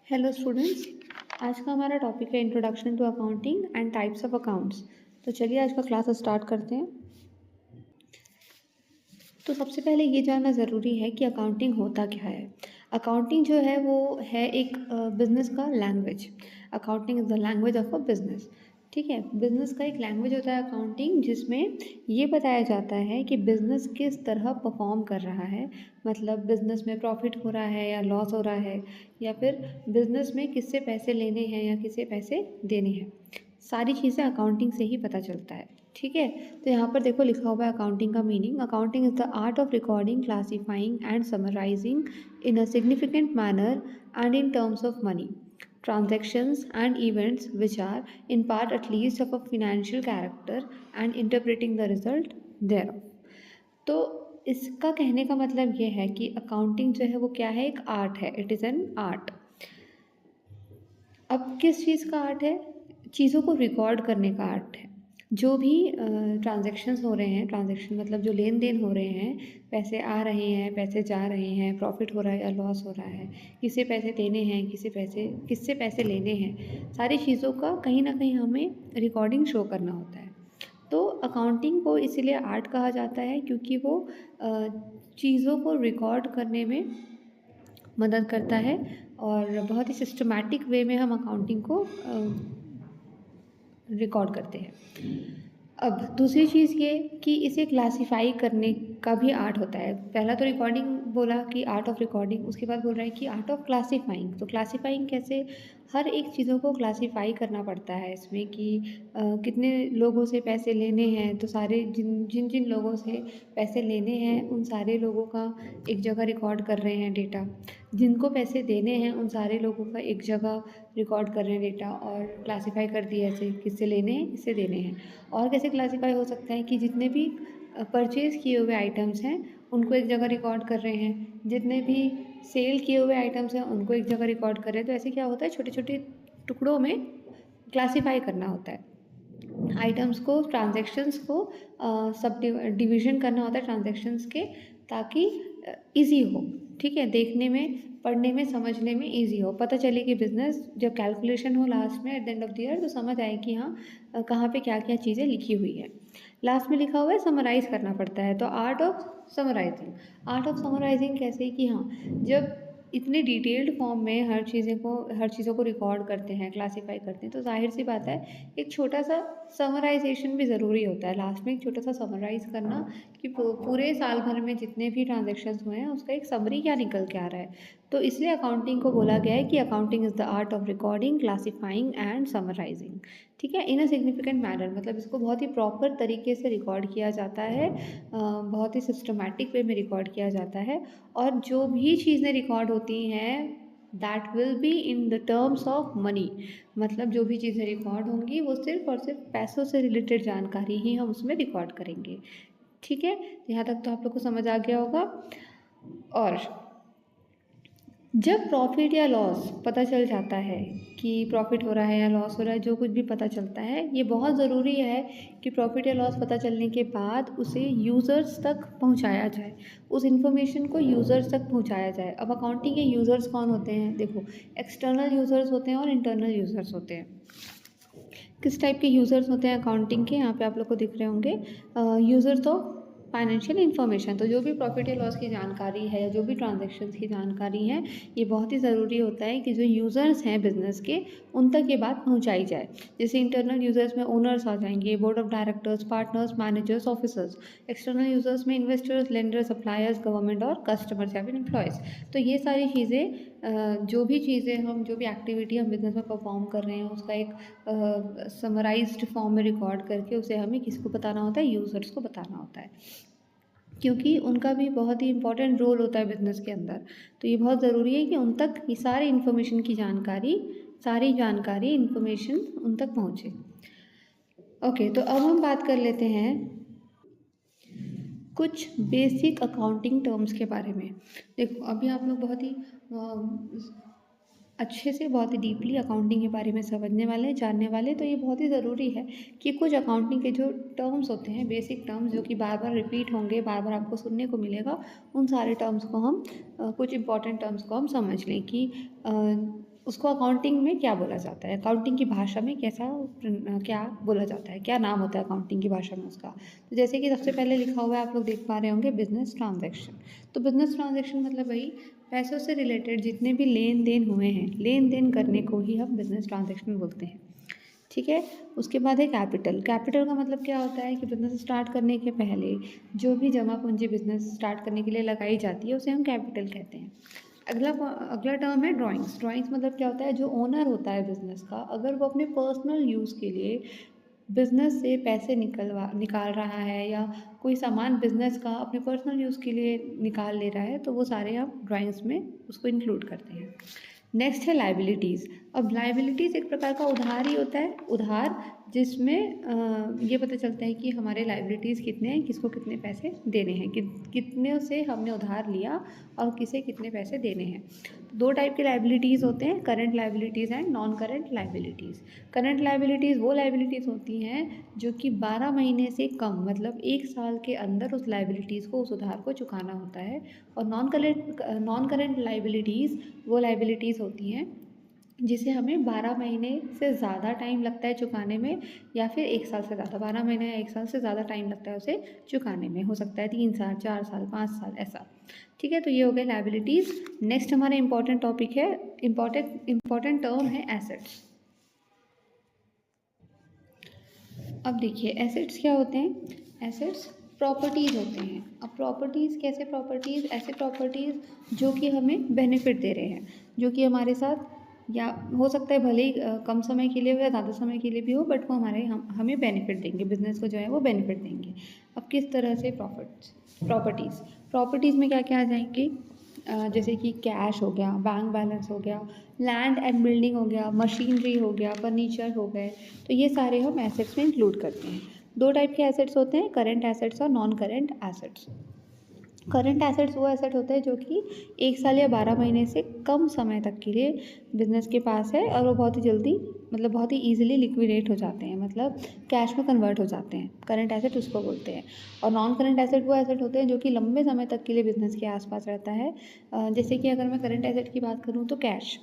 Hello students. आज का हमारा टॉपिक है introduction to accounting and types of accounts. तो चलिए आज का क्लास स्टार्ट करते हैं। तो सबसे पहले ये जानना ज़रूरी है कि अकाउंटिंग होता क्या है। अकाउंटिंग जो है वो है एक बिजनेस का language. Accounting is the language of a business. ठीक है, बिजनेस का एक लैंग्वेज होता है अकाउंटिंग, जिसमें ये बताया जाता है कि बिजनेस किस तरह परफॉर्म कर रहा है। मतलब बिजनेस में प्रॉफिट हो रहा है या लॉस हो रहा है, या फिर बिजनेस में किससे पैसे लेने हैं या किससे पैसे देने हैं। सारी चीज़ें अकाउंटिंग से ही पता चलता है। ठीक है, तो यहाँ पर देखो लिखा हुआ है अकाउंटिंग का meaning. Accounting is the art of recording, classifying and summarising in a significant manner and in terms of money, transactions and events which are in part at least of a financial character and interpreting the result thereof। तो इसका कहने का मतलब ये है कि accounting जो है वो क्या है, एक आर्ट है। It is an art. अब किस चीज़ का आर्ट है? चीज़ों को रिकॉर्ड करने का आर्ट है। जो भी ट्रांजैक्शंस हो रहे हैं, ट्रांजैक्शन मतलब जो लेन देन हो रहे हैं, पैसे आ रहे हैं, पैसे जा रहे हैं, प्रॉफिट हो रहा है या लॉस हो रहा है, किसे पैसे देने हैं, किससे पैसे लेने हैं, सारी चीज़ों का कहीं ना कहीं हमें रिकॉर्डिंग शो करना होता है। तो अकाउंटिंग को इसीलिए आर्ट कहा जाता है क्योंकि वो चीज़ों को रिकॉर्ड करने में मदद करता है, और बहुत ही सिस्टमैटिक वे में हम अकाउंटिंग को रिकॉर्ड करते हैं। अब दूसरी चीज़ ये कि इसे क्लासिफाई करने का भी आर्ट होता है। पहला तो रिकॉर्डिंग बोला कि आर्ट ऑफ रिकॉर्डिंग, उसके बाद बोल रहा है कि आर्ट ऑफ क्लासिफाइंग। तो क्लासिफाइंग कैसे? हर एक चीज़ों को क्लासिफाई करना पड़ता है इसमें कि कितने लोगों से पैसे लेने हैं, तो सारे जिन जिन जिन लोगों से पैसे लेने हैं उन सारे लोगों का एक जगह रिकॉर्ड कर रहे हैं डेटा। जिनको पैसे देने हैं उन सारे लोगों का एक जगह रिकॉर्ड कर रहे हैं डेटा, और क्लासिफाई कर दिया ऐसे किससे लेने हैं किससे देने हैं। और कैसे क्लासिफाई हो सकता है कि जितने भी परचेज़ किए हुए आइटम्स हैं उनको एक जगह रिकॉर्ड कर रहे हैं, जितने भी सेल किए हुए आइटम्स हैं उनको एक जगह रिकॉर्ड कर रहे हैं। तो ऐसे क्या होता है, छोटे छोटे टुकड़ों में क्लासिफाई करना होता है आइटम्स को, ट्रांजैक्शंस को सब डिवीज़न करना होता है ट्रांजैक्शंस के, ताकि इजी हो। ठीक है, देखने में, पढ़ने में, समझने में इजी हो, पता चले कि बिजनेस जब कैलकुलेशन हो लास्ट में at the end of the year तो समझ आए कि हाँ कहाँ पे क्या क्या चीज़ें लिखी हुई है। लास्ट में लिखा हुआ है समराइज़ करना पड़ता है। तो art of summarising, art of summarising कैसे कि हाँ, जब इतने डिटेल्ड फॉर्म में हर चीज़ों को रिकॉर्ड करते हैं, क्लासीफाई करते हैं, तो जाहिर सी बात है एक छोटा सा समराइजेशन भी ज़रूरी होता है। लास्ट में एक छोटा सा समराइज़ करना कि पूरे साल भर में जितने भी ट्रांजेक्शन्स हुए हैं उसका एक समरी क्या निकल के आ रहा है। तो इसलिए अकाउंटिंग को बोला गया है कि accounting is the art of recording, classifying and summarising. ठीक है, इन अ सिग्निफिकेंट मैनर, मतलब इसको बहुत ही प्रॉपर तरीके से रिकॉर्ड किया जाता है, बहुत ही सिस्टमैटिक वे में रिकॉर्ड किया जाता है। और जो भी चीज़ें रिकॉर्ड होती हैं that will be in the terms of money, मतलब जो भी चीज़ें रिकॉर्ड होंगी वो सिर्फ और सिर्फ पैसों से रिलेटेड जानकारी ही हम उसमें रिकॉर्ड करेंगे। ठीक है, यहाँ तक तो आप लोग को समझ आ गया होगा। और जब प्रॉफिट या लॉस पता चल जाता है कि प्रॉफिट हो रहा है या लॉस हो रहा है, जो कुछ भी पता चलता है, ये बहुत ज़रूरी है कि प्रॉफिट या लॉस पता चलने के बाद उसे यूज़र्स तक पहुंचाया जाए, उस इन्फॉर्मेशन को यूज़र्स तक पहुंचाया जाए। अब अकाउंटिंग के यूज़र्स कौन होते हैं? देखो, एक्सटर्नल यूज़र्स होते हैं और इंटरनल यूज़र्स होते हैं। किस टाइप के यूज़र्स होते हैं अकाउंटिंग के? यहाँ पे आप लोग को दिख रहे होंगे यूज़र तो फाइनेंशियल इन्फॉर्मेशन। तो जो भी प्रॉफिट या लॉस की जानकारी है, जो भी ट्रांजैक्शंस की जानकारी है, ये बहुत ही ज़रूरी होता है कि जो यूज़र्स हैं बिजनेस के उन तक ये बात पहुंचाई जाए। जैसे इंटरनल यूज़र्स में ओनर्स आ जाएंगे, board of directors, partners, managers, officers. External users में इन्वेस्टर्स, लेंडर, सप्लायर्स, गवर्नमेंट और कस्टमर्स या फिर एम्प्लॉयज़। तो ये सारी चीज़ें जो भी चीज़ें हम, जो भी एक्टिविटी हम बिजनेस में परफॉर्म कर रहे हैं उसका एक समराइज्ड फॉर्म में रिकॉर्ड करके उसे हमें किसको बताना होता है? यूज़र्स को बताना होता है, क्योंकि उनका भी बहुत ही इंपॉर्टेंट रोल होता है बिजनेस के अंदर। तो ये बहुत ज़रूरी है कि उन तक ये सारी इन्फॉर्मेशन की जानकारी, सारी जानकारी इन्फॉर्मेशन उन तक पहुँचे। ओके, तो अब हम बात कर लेते हैं कुछ बेसिक अकाउंटिंग टर्म्स के बारे में। देखो, अभी आप लोग बहुत ही अच्छे से, बहुत ही डीपली अकाउंटिंग के बारे में समझने वाले हैं, जानने वाले हैं। तो ये बहुत ही ज़रूरी है कि कुछ अकाउंटिंग के जो टर्म्स होते हैं, बेसिक टर्म्स, जो कि बार बार रिपीट होंगे, बार बार आपको सुनने को मिलेगा, उन सारे टर्म्स को हम कुछ इंपॉर्टेंट टर्म्स को हम समझ लें कि उसको अकाउंटिंग में क्या बोला जाता है, अकाउंटिंग की भाषा में क्या बोला जाता है, क्या नाम होता है अकाउंटिंग की भाषा में उसका। तो जैसे कि सबसे पहले लिखा हुआ है, आप लोग देख पा रहे होंगे, बिजनेस ट्रांजैक्शन। तो बिजनेस ट्रांजैक्शन मतलब वही पैसों से रिलेटेड जितने भी लेन देन हुए हैं, लेन देन करने को ही हम बिजनेस ट्रांजैक्शन बोलते हैं। ठीक है। उसके बाद है कैपिटल। कैपिटल का मतलब क्या होता है कि बिज़नेस स्टार्ट करने के पहले जो भी जमा पूंजी बिज़नेस स्टार्ट करने के लिए लगाई जाती है उसे हम कैपिटल कहते हैं। अगला टर्म है ड्राइंग्स। ड्राइंग्स मतलब क्या होता है, जो ओनर होता है बिज़नेस का, अगर वो अपने पर्सनल यूज़ के लिए बिज़नेस से पैसे निकाल रहा है या कोई सामान बिज़नेस का अपने पर्सनल यूज़ के लिए निकाल ले रहा है, तो वो सारे हम ड्राइंग्स में उसको इंक्लूड करते हैं। नेक्स्ट है लाइबिलिटीज़। अब लाइबिलिटीज़ एक प्रकार का उधार ही होता है, उधार, जिसमें ये पता चलता है कि हमारे लाइबिलिटीज़ कितने हैं, किसको कितने पैसे देने हैं, कितने से हमने उधार लिया और किसे कितने पैसे देने हैं। दो टाइप के लाइबिलिटीज़ होते हैं, current liabilities and non current liabilities. Current liabilities वो लाइबिलिटीज़ होती हैं जो कि 12 महीने से कम, मतलब 1 साल के अंदर उस लाइबिलिटीज़ को, उस उधार को चुकाना होता है। और नॉन करंट लाइबिलिटीज़ वो लाइबिलिटीज़ होती हैं जिसे हमें 12 महीने से ज़्यादा टाइम लगता है चुकाने में, या फिर 1 साल से ज़्यादा, 12 महीने या 1 साल से ज़्यादा टाइम लगता है उसे चुकाने में, हो सकता है 3 साल, 4 साल, 5 साल, ऐसा। ठीक है, तो ये हो गए लाइबिलिटीज़। नेक्स्ट हमारा इंपॉर्टेंट टॉपिक है, इंपॉर्टेंट टर्म है एसेट्स। अब देखिए एसेट्स क्या होते हैं, एसेट्स प्रॉपर्टीज़ होते हैं। अब प्रॉपर्टीज़ कैसे प्रॉपर्टीज़, ऐसे प्रॉपर्टीज़ जो कि हमें बेनिफिट दे रहे हैं, जो कि हमारे साथ, या हो सकता है भले ही कम समय के लिए हो या ज़्यादा समय के लिए भी हो, बट वो हमें बेनिफिट देंगे, बिजनेस को जो है वो बेनिफिट देंगे। अब किस तरह से प्रॉपर्टीज़ में क्या क्या आ जाएंगे, जैसे कि कैश हो गया, बैंक बैलेंस हो गया, लैंड एंड बिल्डिंग हो गया, मशीनरी हो गया, फर्नीचर हो गए, तो ये सारे हम एसेट्स में इंक्लूड करते हैं। दो टाइप के एसेट्स होते हैं, करंट एसेट्स और non current assets. Current assets वो एसेट होते हैं जो कि 1 साल या 12 महीने से कम समय तक के लिए बिजनेस के पास है, और वो बहुत ही जल्दी, मतलब बहुत ही ईजिली लिक्विडेट हो जाते हैं, मतलब कैश में कन्वर्ट हो जाते हैं। करंट एसेट उसको बोलते हैं। और नॉन करंट एसेट वो एसेट होते हैं जो कि लंबे समय तक के लिए बिजनेस के आसपास रहता है। जैसे कि अगर मैं करंट एसेट की बात करूँ तो कैश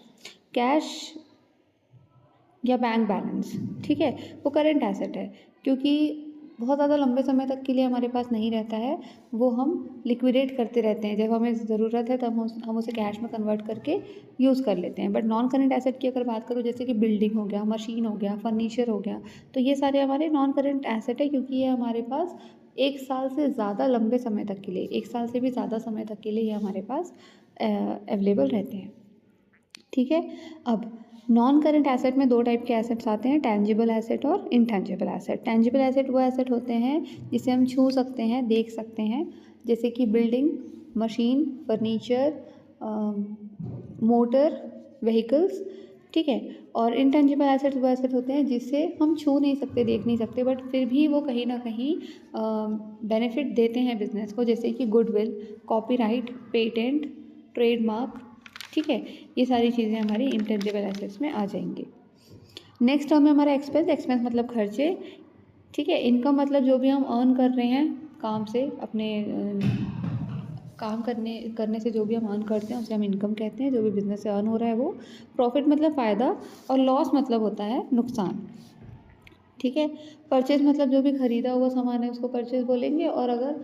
या बैंक बैलेंस, ठीक है, वो करंट एसेट है, क्योंकि बहुत ज़्यादा लंबे समय तक के लिए हमारे पास नहीं रहता है, वो हम लिक्विडेट करते रहते हैं, जब हमें ज़रूरत है तब हम उसे कैश में कन्वर्ट करके यूज़ कर लेते हैं। बट नॉन करंट एसेट की अगर बात करूँ, जैसे कि बिल्डिंग हो गया, मशीन हो गया, फर्नीचर हो गया, तो ये सारे हमारे नॉन करंट एसेट है, क्योंकि ये हमारे पास 1 साल से ज़्यादा लंबे समय तक के लिए, 1 साल से भी ज़्यादा समय तक के लिए ये हमारे पास अवेलेबल रहते हैं। ठीक है। अब नॉन करंट एसेट में दो टाइप के एसेट्स आते हैं, टेंजिबल एसेट और इनटेंजिबल एसेट। टेंजिबल एसेट वो एसेट होते हैं जिसे हम छू सकते हैं, देख सकते हैं, जैसे कि building, machine, furniture, motor vehicles, ठीक है। और इनटेंजिबल एसेट्स वो एसेट होते हैं जिसे हम छू नहीं सकते, देख नहीं सकते, बट फिर भी वो कहीं ना कहीं बेनिफिट देते हैं बिजनेस को, जैसे कि गुडविल, कॉपीराइट, पेटेंट, ट्रेडमार्क, ठीक है। ये सारी चीज़ें हमारी इंटेंजिबल एसेट्स में आ जाएंगी। नेक्स्ट टर्म है हमारा एक्सपेंस मतलब खर्चे, ठीक है। इनकम मतलब जो भी हम अर्न कर रहे हैं काम से, अपने काम करने से जो भी हम अर्न करते हैं उसे हम इनकम कहते हैं, जो भी बिजनेस से अर्न हो रहा है वो। प्रॉफिट मतलब फ़ायदा, और लॉस मतलब होता है नुकसान, ठीक है। परचेज मतलब जो भी खरीदा हुआ सामान है उसको परचेज बोलेंगे, और अगर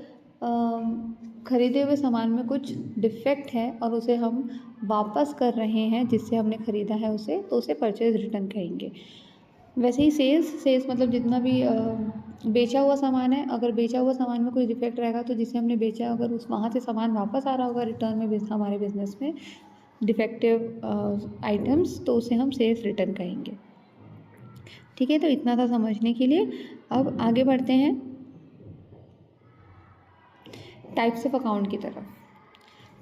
खरीदे हुए सामान में कुछ डिफेक्ट है और उसे हम वापस कर रहे हैं जिससे हमने ख़रीदा है उसे, तो उसे परचेज रिटर्न कहेंगे। वैसे ही सेल्स मतलब जितना भी बेचा हुआ सामान है, अगर बेचा हुआ सामान में कोई डिफेक्ट रहेगा तो जिसे हमने बेचा, अगर उस वहाँ से सामान वापस आ रहा होगा रिटर्न में हमारे बिजनेस में डिफेक्टिव आइटम्स, तो उसे हम सेल्स रिटर्न कहेंगे। ठीक है, तो इतना था समझने के लिए। अब आगे बढ़ते हैं टाइप्स ऑफ अकाउंट की तरफ।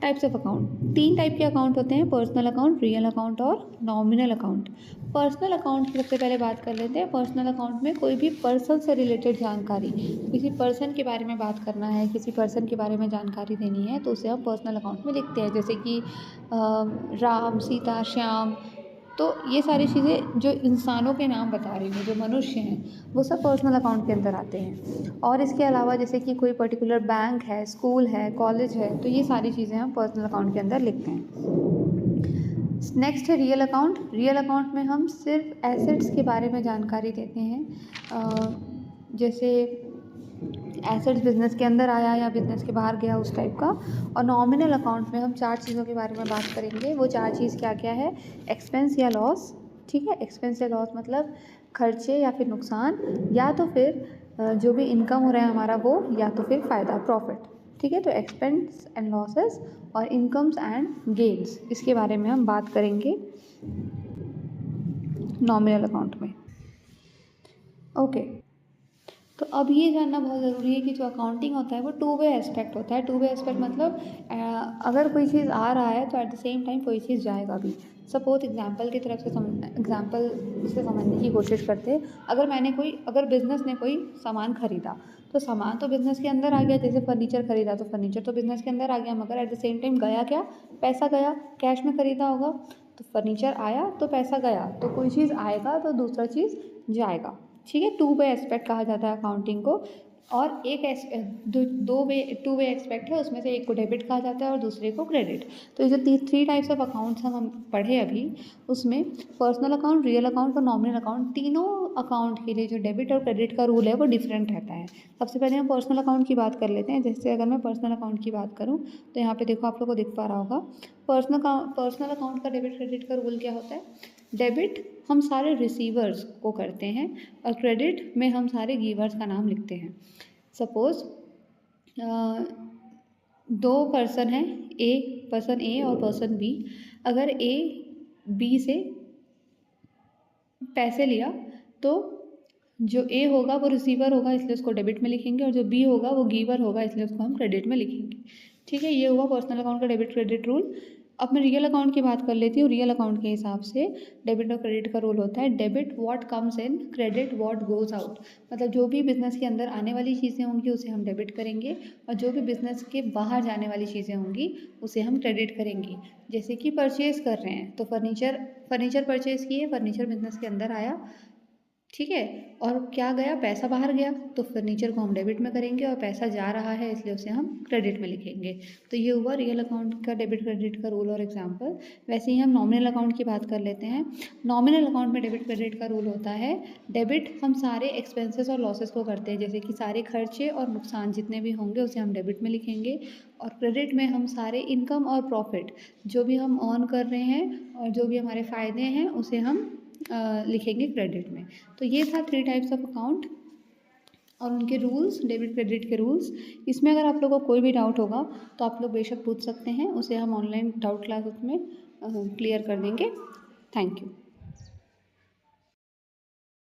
टाइप्स ऑफ अकाउंट, 3 टाइप के अकाउंट होते हैं, पर्सनल अकाउंट, रियल अकाउंट और नॉमिनल अकाउंट। पर्सनल अकाउंट की सबसे पहले बात कर लेते हैं। पर्सनल अकाउंट में कोई भी पर्सन से रिलेटेड जानकारी, किसी पर्सन के बारे में बात करना है, किसी पर्सन के बारे में जानकारी देनी है, तो उसे हम पर्सनल अकाउंट में लिखते हैं, जैसे कि राम, सीता, श्याम, तो ये सारी चीज़ें जो इंसानों के नाम बता रही हूँ, जो मनुष्य हैं, वो सब पर्सनल अकाउंट के अंदर आते हैं। और इसके अलावा जैसे कि कोई पर्टिकुलर बैंक है, स्कूल है, कॉलेज है, तो ये सारी चीज़ें हम पर्सनल अकाउंट के अंदर लिखते हैं। नेक्स्ट है रियल अकाउंट। रियल अकाउंट में हम सिर्फ एसेट्स के बारे में जानकारी देते हैं, जैसे एसेट्स बिजनेस के अंदर आया या बिजनेस के बाहर गया उस टाइप का। और नॉमिनल अकाउंट में हम 4 चीज़ों के बारे में बात करेंगे। वो 4 चीज़ क्या क्या है? एक्सपेंस या लॉस, ठीक है। एक्सपेंस या लॉस मतलब खर्चे या फिर नुकसान, या तो फिर जो भी इनकम हो रहा है हमारा वो, या तो फिर फ़ायदा, प्रॉफिट, ठीक है। तो एक्सपेंस एंड लॉसेस और इनकम्स एंड गेन्स, इसके बारे में हम बात करेंगे नॉमिनल अकाउंट में। ओके, तो अब ये जानना बहुत ज़रूरी है कि जो अकाउंटिंग होता है वो टू वे एस्पेक्ट होता है। टू वे एस्पेक्ट मतलब अगर कोई चीज़ आ रहा है तो एट द सेम टाइम कोई चीज़ जाएगा भी। सपोज एग्जांपल की तरफ से एग्जांपल से समझने की कोशिश करते हैं। अगर बिज़नेस ने कोई सामान खरीदा, तो सामान तो बिज़नेस के अंदर आ गया। जैसे फर्नीचर खरीदा तो फर्नीचर तो बिज़नेस के अंदर आ गया, मगर एट द सेम टाइम गया क्या? पैसा गया। कैश में खरीदा होगा तो फर्नीचर आया तो पैसा गया, तो कोई चीज़ आएगा तो दूसरा चीज़ जाएगा, ठीक है। टू वे एस्पेक्ट कहा जाता है अकाउंटिंग को। और एक टू वे एस्पेक्ट है, उसमें से एक को डेबिट कहा जाता है और दूसरे को क्रेडिट। तो ये जो 3 टाइप्स ऑफ अकाउंट्स हम पढ़े अभी, उसमें पर्सनल अकाउंट, रियल अकाउंट और नॉमिनल अकाउंट, तीनों अकाउंट के लिए जो डेबिट और क्रेडिट का रूल है वो डिफरेंट रहता है। सबसे पहले हम पर्सनल अकाउंट की बात कर लेते हैं। जैसे अगर मैं पर्सनल अकाउंट की बात करूँ तो यहाँ पे देखो आप लोग को दिख पा रहा होगा। पर्सनल अकाउंट का डेबिट क्रेडिट का रूल क्या होता है? डेबिट हम सारे रिसीवर्स को करते हैं और क्रेडिट में हम सारे गिवर्स का नाम लिखते हैं। सपोज 2 पर्सन हैं, पर्सन ए और पर्सन बी। अगर ए बी से पैसे लिया तो जो ए होगा वो रिसीवर होगा, इसलिए उसको डेबिट में लिखेंगे, और जो बी होगा वो गिवर होगा, इसलिए उसको हम क्रेडिट में लिखेंगे, ठीक है। ये हुआ पर्सनल अकाउंट का डेबिट क्रेडिट रूल। अब मैं रियल अकाउंट की बात कर लेती हूँ। रियल अकाउंट के हिसाब से डेबिट और क्रेडिट का रूल होता है debit what comes in, credit what goes out. मतलब जो भी बिज़नेस के अंदर आने वाली चीज़ें होंगी उसे हम डेबिट करेंगे, और जो भी बिज़नेस के बाहर जाने वाली चीज़ें होंगी उसे हम क्रेडिट करेंगे। जैसे कि परचेज़ कर रहे हैं तो फर्नीचर परचेज़ किए, फर्नीचर बिज़नेस के अंदर आया, ठीक है। और क्या गया? पैसा बाहर गया, तो फर्नीचर को हम डेबिट में करेंगे, और पैसा जा रहा है इसलिए उसे हम क्रेडिट में लिखेंगे। तो ये हुआ रियल अकाउंट का डेबिट क्रेडिट का रूल और एग्जांपल। वैसे ही हम नॉमिनल अकाउंट की बात कर लेते हैं। नॉमिनल अकाउंट में डेबिट क्रेडिट का रूल होता है डेबिट हम सारे एक्सपेंसेस और लॉसेस को करते हैं, जैसे कि सारे खर्चे और नुकसान जितने भी होंगे उसे हम डेबिट में लिखेंगे, और क्रेडिट में हम सारे इनकम और प्रॉफिट जो भी हम अर्न कर रहे हैं और जो भी हमारे फ़ायदे हैं उसे हम लिखेंगे क्रेडिट में। तो ये था 3 टाइप्स ऑफ अकाउंट और उनके रूल्स, डेबिट क्रेडिट के रूल्स। इसमें अगर आप लोगों को कोई भी डाउट होगा तो आप लोग बेशक पूछ सकते हैं, उसे हम ऑनलाइन डाउट क्लासेस में क्लियर कर देंगे। Thank you.